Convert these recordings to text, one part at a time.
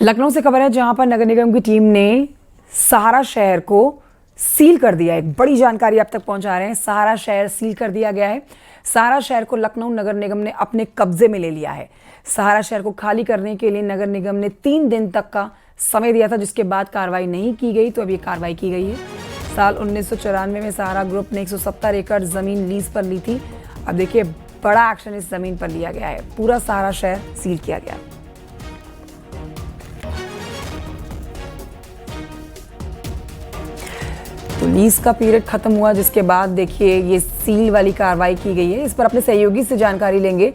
लखनऊ से खबर है जहां पर नगर निगम की टीम ने सहारा शहर को सील कर दिया है। एक बड़ी जानकारी आप तक पहुंचा रहे हैं। सहारा शहर सील कर दिया गया है। सहारा शहर को लखनऊ नगर निगम ने अपने कब्जे में ले लिया है। सहारा शहर को खाली करने के लिए नगर निगम ने 3 दिन तक का समय दिया था, जिसके बाद कार्रवाई नहीं की गई, तो अब ये कार्रवाई की गई है। साल 1994 में सहारा ग्रुप ने 170 एकड़ जमीन लीज पर ली थी। अब देखिए, बड़ा एक्शन इस जमीन पर लिया गया है। पूरा सहारा शहर सील किया गया। तो लीज का पीरियड खत्म हुआ, जिसके बाद देखिए ये सील वाली कार्रवाई की गई है। इस पर अपने सहयोगी से जानकारी लेंगे,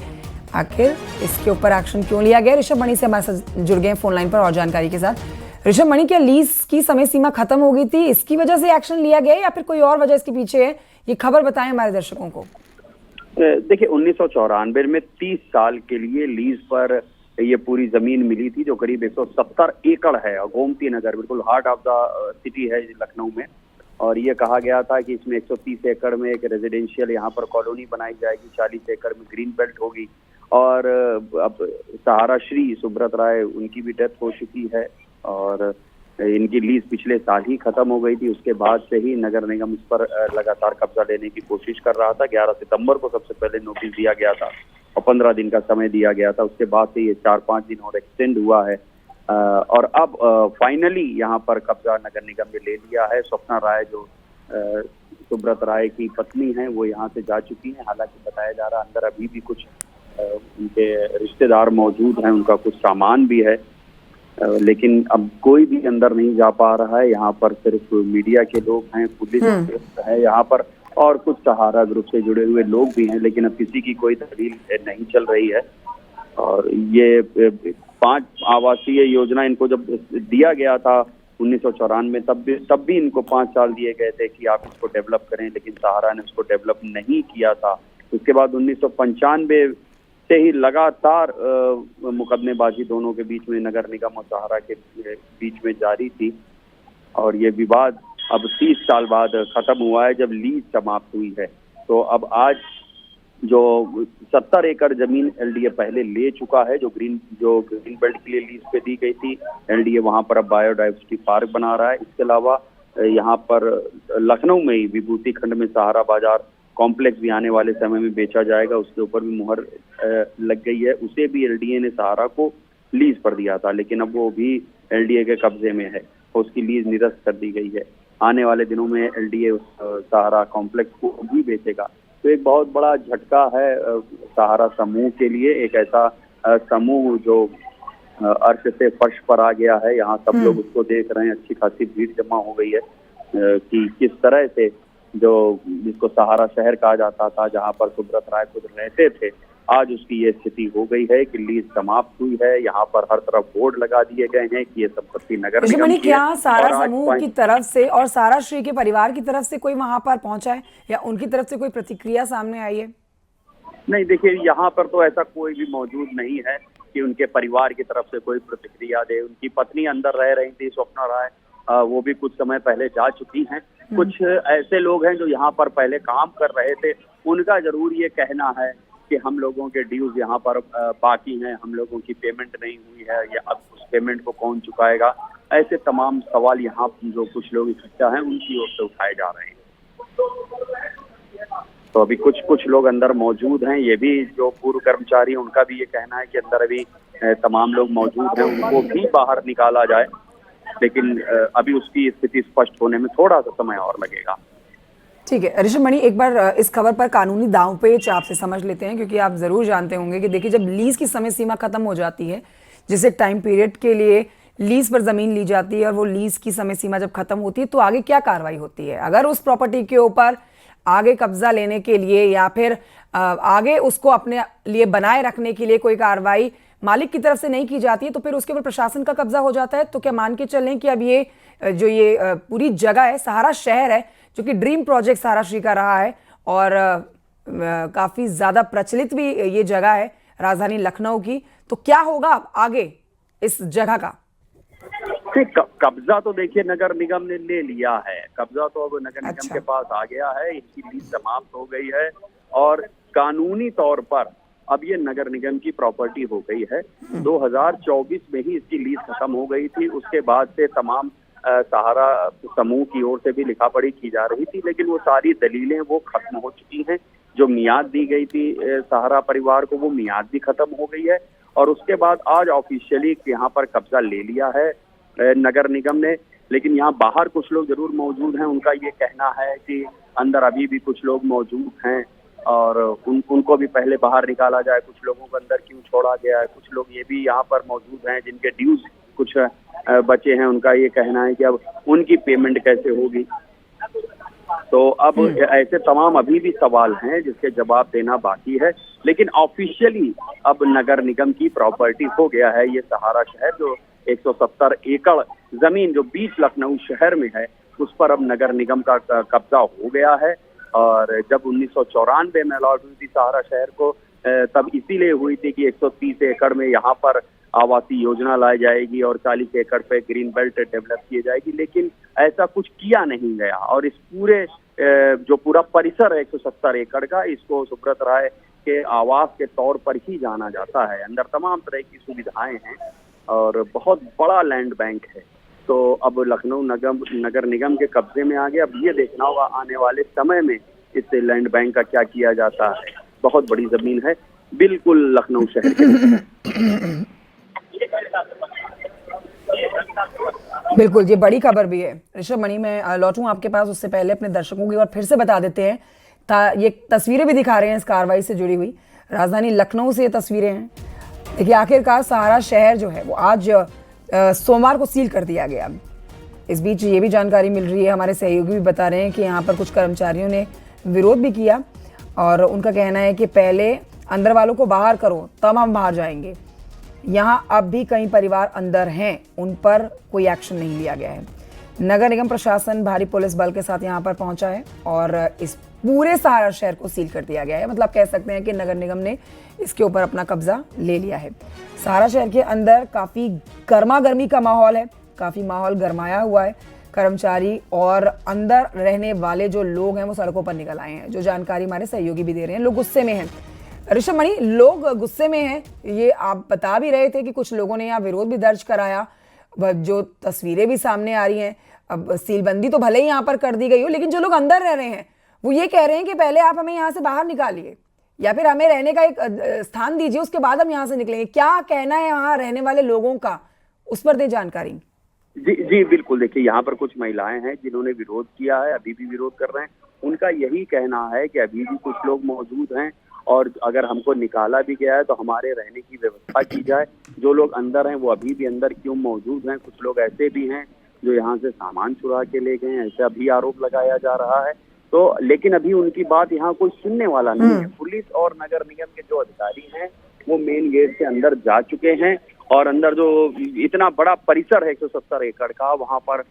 आखिर इसके ऊपर एक्शन क्यों लिया गया। ऋषभ मणि से हमारे साथ जुड़ गए हैं फोन लाइन पर और जानकारी के साथ। ऋषभ मणि, क्या लीज की समय सीमा खत्म हो गई थी, इसकी वजह से एक्शन लिया गया या फिर कोई और वजह इसके पीछे है? ये खबर बताएं हमारे दर्शकों को। देखिए, 1994 में 30 साल के लिए लीज पर ये पूरी जमीन मिली थी, जो करीब 170 एकड़ है। गोमती नगर बिल्कुल हार्ट ऑफ द सिटी है लखनऊ में। और ये कहा गया था कि इसमें 130 एकड़ में एक रेजिडेंशियल यहाँ पर कॉलोनी बनाई जाएगी, 40 एकड़ में ग्रीन बेल्ट होगी। और अब सहारा श्री सुब्रत राय, उनकी भी डेथ हो चुकी है और इनकी लीज पिछले साल ही खत्म हो गई थी। उसके बाद से ही नगर निगम इस पर लगातार कब्जा लेने की कोशिश कर रहा था। 11 सितंबर को सबसे पहले नोटिस दिया गया था और 15 दिन का समय दिया गया था। उसके बाद से ये 4-5 दिन और एक्सटेंड हुआ है और अब फाइनली यहाँ पर कब्जा नगर निगम ने ले लिया है। स्वप्ना राय, जो सुब्रत राय की पत्नी है, वो यहाँ से जा चुकी हैं। हालांकि बताया जा रहा है अंदर अभी भी कुछ उनके रिश्तेदार मौजूद हैं, उनका कुछ सामान भी है, लेकिन अब कोई भी अंदर नहीं जा पा रहा है। यहाँ पर सिर्फ मीडिया के लोग हैं, पुलिस है यहाँ पर, और कुछ सहारा ग्रुप से जुड़े हुए लोग भी हैं, लेकिन अब किसी की कोई तहरीर नहीं चल रही है। और ये 5 आवासीय योजना इनको जब दिया गया था 1994 में, तब भी इनको 5 साल दिए गए थे कि आप इसको डेवलप करें, लेकिन सहारा ने उसको डेवलप नहीं किया था। उसके बाद 1995 से ही लगातार मुकदमेबाजी दोनों के बीच में, नगर निगम और सहारा के बीच में जारी थी। और ये विवाद अब 30 साल बाद खत्म हुआ है, जब लीज समाप्त हुई है। तो अब आज जो 70 एकड़ जमीन एलडीए पहले ले चुका है, जो ग्रीन बेल्ट के लिए लीज पे दी गई थी, एलडीए वहां पर अब बायोडाइवर्सिटी पार्क बना रहा है। इसके अलावा यहाँ पर लखनऊ में ही विभूति खंड में सहारा बाजार कॉम्प्लेक्स भी आने वाले समय में बेचा जाएगा, उसके ऊपर भी मुहर लग गई है। उसे भी एलडीए ने सहारा को लीज पर दिया था, लेकिन अब वो भी एलडीए के कब्जे में है, उसकी लीज निरस्त कर दी गई है। आने वाले दिनों में एलडीए उस सहारा कॉम्प्लेक्स को भी बेचेगा। तो एक बहुत बड़ा झटका है सहारा समूह के लिए। एक ऐसा समूह जो अर्श से फर्श पर आ गया है। यहाँ सब लोग उसको देख रहे हैं, अच्छी खासी भीड़ जमा हो गई है कि किस तरह से जिसको सहारा शहर कहा जाता था, जहाँ पर सुब्रत राय खुद रहते थे, आज उसकी ये स्थिति हो गई है कि लीज समाप्त हुई है। यहाँ पर हर तरफ बोर्ड लगा दिए गए हैं कि ये संपत्ति नगर निगम की है। क्या सहारा समूह की तरफ से और सहारा श्री के परिवार की तरफ से कोई वहां पर पहुंचा है या उनकी तरफ से कोई प्रतिक्रिया सामने आई है? नहीं, देखिए, यहाँ पर तो ऐसा कोई भी मौजूद नहीं है कि उनके परिवार की तरफ से कोई प्रतिक्रिया दे। उनकी पत्नी अंदर रह रही थी, स्वप्ना राय, वो भी कुछ समय पहले जा चुकी हैं। कुछ ऐसे लोग हैं जो यहाँ पर पहले काम कर रहे थे, उनका जरूर ये कहना है कि हम लोगों के ड्यूज यहाँ पर बाकी हैं, हम लोगों की पेमेंट नहीं हुई है, या अब उस पेमेंट को कौन चुकाएगा। ऐसे तमाम सवाल यहाँ जो कुछ लोग इकट्ठा हैं उनकी ओर से उठाए जा रहे हैं। तो अभी कुछ लोग अंदर मौजूद हैं। ये भी जो पूर्व कर्मचारी, उनका भी ये कहना है कि अंदर अभी तमाम लोग मौजूद हैं, उनको भी बाहर निकाला जाए, लेकिन अभी उसकी स्थिति स्पष्ट होने में थोड़ा सा समय और लगेगा। ठीक है ऋषभ मणि, एक बार इस खबर पर कानूनी दांवपेच आपसे समझ लेते हैं, क्योंकि आप जरूर जानते होंगे कि देखिए, जब लीज की समय सीमा खत्म हो जाती है, जिसे टाइम पीरियड के लिए लीज पर जमीन ली जाती है, और वो लीज की समय सीमा जब खत्म होती है, तो आगे क्या कार्रवाई होती है? अगर उस प्रॉपर्टी के ऊपर आगे कब्जा लेने के लिए या फिर आगे उसको अपने लिए बनाए रखने के लिए कोई कार्रवाई मालिक की तरफ से नहीं की जाती है, तो फिर उसके ऊपर प्रशासन का कब्जा हो जाता है। तो क्या मान के चलें कि अब ये जो ये पूरी जगह है, सहारा शहर है, जो कि ड्रीम प्रोजेक्ट सहारा श्री का रहा है और काफी ज्यादा प्रचलित भी ये जगह है राजधानी लखनऊ की, तो क्या होगा आगे इस जगह का? कब्जा तो देखिए नगर निगम ने ले लिया है, कब्जा तो अब नगर निगम के पास आ गया है, इसकी लीज समाप्त हो गई है और कानूनी तौर पर अब ये नगर निगम की प्रॉपर्टी हो गई है। 2024 में ही इसकी लीज खत्म हो गई थी। उसके बाद से तमाम सहारा समूह की ओर से भी लिखा पढ़ी की जा रही थी, लेकिन वो सारी दलीलें वो खत्म हो चुकी हैं। जो मियाद दी गई थी सहारा परिवार को, वो मियाद भी खत्म हो गई है। और उसके बाद आज ऑफिशियली यहाँ पर कब्जा ले लिया है नगर निगम ने। लेकिन यहाँ बाहर कुछ लोग जरूर मौजूद हैं। उनका ये कहना है कि अंदर अभी भी कुछ लोग मौजूद हैं और उनको भी पहले बाहर निकाला जाए। कुछ लोगों को अंदर क्यों छोड़ा गया है। कुछ लोग ये भी यहाँ पर मौजूद हैं जिनके ड्यूज कुछ बचे हैं। उनका ये कहना है कि अब उनकी पेमेंट कैसे होगी। तो अब ऐसे तमाम अभी भी सवाल हैं जिसके जवाब देना बाकी है। लेकिन ऑफिशियली अब नगर निगम की प्रॉपर्टी हो गया है ये सहारा शहर। जो 170 एकड़ जमीन जो बीच लखनऊ शहर में है, उस पर अब नगर निगम का कब्जा हो गया है। और जब 1994 में अलॉट हुई थी सहारा शहर को, तब इसीलिए हुई थी कि 130 एकड़ में यहाँ पर आवासीय योजना लाई जाएगी और 40 एकड़ पे ग्रीन बेल्ट डेवलप की जाएगी। लेकिन ऐसा कुछ किया नहीं गया और इस पूरे जो पूरा परिसर है 170 एकड़ का, इसको सुब्रत राय के आवास के तौर पर ही जाना जाता है। अंदर तमाम तरह की सुविधाएं हैं और बहुत बड़ा लैंड बैंक है। तो अब लखनऊ नगर निगम के कब्जे में आ गया। अब ये देखना होगा आने वाले समय में इस लैंड बैंक का क्या किया जाता है। बहुत बड़ी जमीन है, बिल्कुल लखनऊ शहर के। बिल्कुल, ये बड़ी खबर भी है। ऋषभ मणि, मैं लौटूं आपके पास, उससे पहले अपने दर्शकों की और फिर से बता देते हैं। ये तस्वीरें भी दिखा रहे हैं इस कार्रवाई से जुड़ी हुई। राजधानी लखनऊ से ये तस्वीरें हैं। देखिए, आखिरकार सहारा शहर जो है वो आज सोमवार को सील कर दिया गया। इस बीच ये भी जानकारी मिल रही है, हमारे सहयोगी भी बता रहे हैं कि यहाँ पर कुछ कर्मचारियों ने विरोध भी किया और उनका कहना है कि पहले अंदर वालों को बाहर करो तब हम बाहर जाएंगे। यहाँ अब भी कई परिवार अंदर हैं, उन पर कोई एक्शन नहीं लिया गया है। नगर निगम प्रशासन भारी पुलिस बल के साथ यहाँ पर पहुंचा है और इस पूरे सहारा शहर को सील कर दिया गया है। मतलब कह सकते हैं कि नगर निगम ने इसके ऊपर अपना कब्जा ले लिया है। सहारा शहर के अंदर काफ़ी गर्मा गर्मी का माहौल है, काफ़ी माहौल गरमाया हुआ है। कर्मचारी और अंदर रहने वाले जो लोग हैं वो सड़कों पर निकल आए हैं। जो जानकारी हमारे सहयोगी भी दे रहे हैं, लोग गुस्से में हैं। ऋषभ मणि, लोग गुस्से में हैं, ये आप बता भी रहे थे कि कुछ लोगों ने यहाँ विरोध भी दर्ज कराया। जो तस्वीरें भी सामने आ रही हैं, अब सीलबंदी तो भले ही यहाँ पर कर दी गई हो, लेकिन जो लोग अंदर रह रहे हैं वो ये कह रहे हैं कि पहले आप हमें यहाँ से बाहर निकालिए या फिर हमें रहने का एक स्थान दीजिए, उसके बाद हम यहाँ से निकलेंगे। क्या कहना है यहाँ रहने वाले लोगों का, उस पर दे जानकारी। जी बिल्कुल। देखिए, यहाँ पर कुछ महिलाएं हैं जिन्होंने विरोध किया है, अभी भी विरोध कर रहे हैं। उनका यही कहना है कि अभी भी कुछ लोग मौजूद हैं और अगर हमको निकाला भी गया है तो हमारे रहने की व्यवस्था की जाए। जो लोग अंदर हैं वो अभी भी अंदर क्यों मौजूद हैं। कुछ लोग ऐसे भी हैं जो यहाँ से सामान चुरा के ले गए हैं, ऐसा भी आरोप लगाया जा रहा है। तो लेकिन अभी उनकी बात यहाँ कोई सुनने वाला नहीं है। पुलिस और नगर निगम के जो अधिकारी हैं वो मेन गेट से अंदर जा चुके हैं और अंदर जो इतना बड़ा परिसर है 170 एकड़ का, वहां पर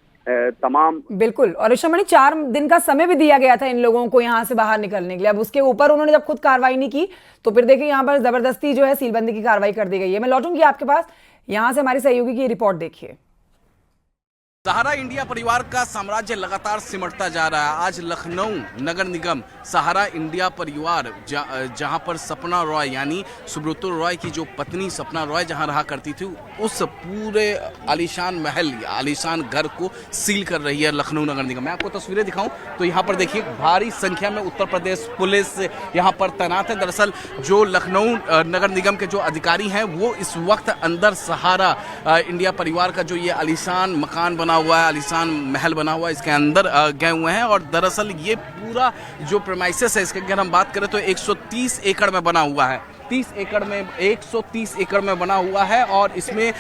तमाम। बिल्कुल। और ऋषभ मणि, 4 दिन का समय भी दिया गया था इन लोगों को यहाँ से बाहर निकलने के लिए। अब उसके ऊपर उन्होंने जब खुद कार्रवाई नहीं की तो फिर देखिए यहाँ पर जबरदस्ती जो है सीलबंदी की कार्रवाई कर दी गई है। मैं लौटूंगी आपके पास, यहाँ से हमारे सहयोगी की रिपोर्ट देखिए। सहारा इंडिया परिवार का साम्राज्य लगातार सिमटता जा रहा है। आज लखनऊ नगर निगम सहारा इंडिया परिवार जहां पर सपना रॉय यानी सुब्रत रॉय की जो पत्नी सपना रॉय जहां रहा करती थी, उस पूरे आलीशान महल आलीशान घर को सील कर रही है लखनऊ नगर निगम। मैं आपको तस्वीरें दिखाऊं तो यहाँ पर देखिए भारी संख्या में उत्तर प्रदेश पुलिस यहाँ पर तैनात है। दरअसल जो लखनऊ नगर निगम के जो अधिकारी हैं वो इस वक्त अंदर सहारा इंडिया परिवार का जो ये आलीशान मकान बना हुआ है, आलीशान महल बना हुआ है, इसके अंदर गए हुए हैं। और दरअसल ये पूरा जो प्रेमाइसेस है इसके अगर हम बात करें तो 130 एकड़ में बना हुआ है। 130 एकड़ में बना हुआ है और इसमें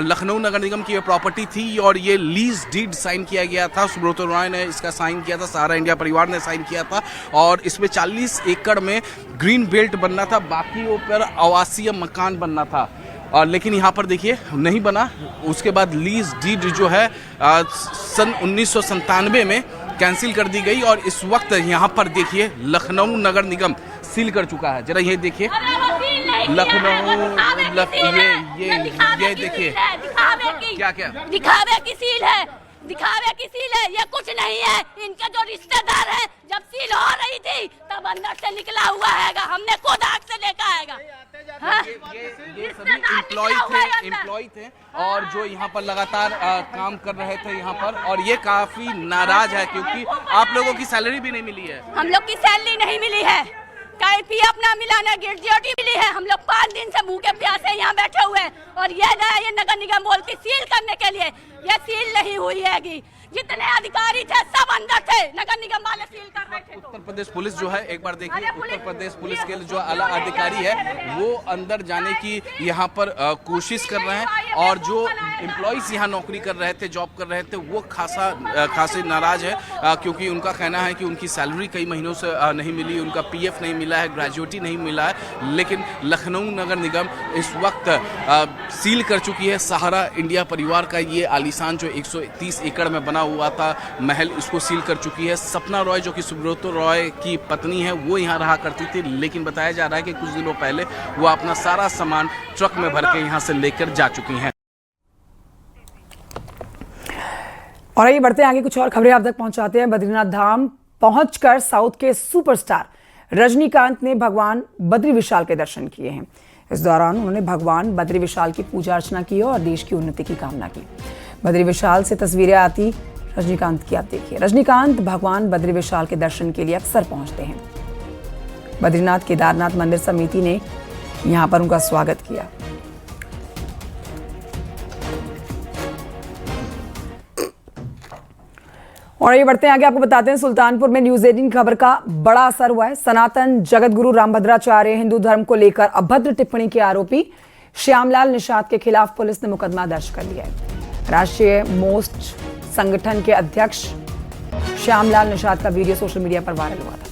लखनऊ नगर निगम की ये प्रॉपर्टी थी और ये लीज डीड साइन किया गया था। सुब्रत रॉय ने इसका साइन किया था, सहारा इंडिया परिवार ने साइन किया था और इसमें 40 एकड़ में ग्रीन बेल्ट बनना था, बाकी ऊपर आवासीय मकान बनना था। और लेकिन यहाँ पर देखिए नहीं बना। उसके बाद लीज डीड जो है सन 1997 में कैंसिल कर दी गई और इस वक्त यहाँ पर देखिए लखनऊ नगर निगम सील कर चुका है। जरा ये देखिए लखनऊ ये देखिए क्या क्या दिखावे की सील है। दिखावे की सील है, ये कुछ नहीं है। इनके जो रिश्तेदार हैं, जब सील हो रही थी तब अंदर से निकला हुआ हैगा, हमने खुद आग से देखा हैगा। हाँ? ये सभी एम्प्लॉय थे और जो यहाँ पर लगातार काम कर रहे थे यहाँ पर, और ये काफी नाराज है क्योंकि आप लोगों की सैलरी भी नहीं मिली है। हम लोग की सैलरी नहीं मिली है, पी अपना मिला ना ग्रेजुएटी मिली है। हम लोग 5 दिन से भूखे प्यासे यहाँ बैठे हुए हैं और ये नगर निगम बोलती सील करने के लिए, ये सील नहीं हुई हैगी। जितने अधिकारी थे सब अंदर थे, नगर निगम वाले सील कर रहे थे। उत्तर प्रदेश पुलिस जो है, एक बार देखिए, उत्तर प्रदेश पुलिस के जो आला अधिकारी है वो अंदर जाने की यहाँ पर कोशिश कर रहे हैं, और जो एम्प्लॉइज यहाँ नौकरी कर रहे थे, जॉब कर रहे थे, वो खासे नाराज है क्योंकि उनका कहना है कि उनकी सैलरी कई महीनों से नहीं मिली, उनका पीएफ नहीं मिला है, ग्रेजुएटी नहीं मिला है। लेकिन लखनऊ नगर निगम इस वक्त सील कर चुकी है सहारा इंडिया परिवार का ये आलीशान जो 130 एकड़ में बना हुआ था महल, इसको सील कर चुकी है। सपना रॉय जो कि सुब्रतो रॉय की पत्नी है वो यहाँ रहा करती थी, लेकिन बताया जा रहा है कि कुछ दिनों पहले वो अपना सारा सामान ट्रक में भर के यहाँ से लेकर जा चुकी हैं। और आइए बढ़ते हैं आगे, कुछ और खबरें आप तक पहुंचाते हैं। बद्रीनाथ धाम पहुंचकर साउथ के सुपरस्टार रजनीकांत ने भगवान बद्री विशाल के दर्शन किए हैं। इस दौरान उन्होंने भगवान बद्री विशाल की पूजा अर्चना की और देश की उन्नति की कामना की। बद्री विशाल से तस्वीरें आती रजनीकांत की, आप देखिए। रजनीकांत भगवान बद्री विशाल के दर्शन के लिए अक्सर पहुंचते हैं। बद्रीनाथ केदारनाथ मंदिर समिति ने यहां पर उनका स्वागत किया। और ये बढ़ते हैं आगे, आपको बताते हैं सुल्तानपुर में न्यूज़ 18 खबर का बड़ा असर हुआ है। सनातन जगत गुरु रामभद्राचार्य हिंदू धर्म को लेकर अभद्र टिप्पणी के आरोपी श्यामलाल निषाद के खिलाफ पुलिस ने मुकदमा दर्ज कर लिया है। राष्ट्रीय मोस्ट संगठन के अध्यक्ष श्यामलाल निषाद का वीडियो सोशल मीडिया पर वायरल हुआ था।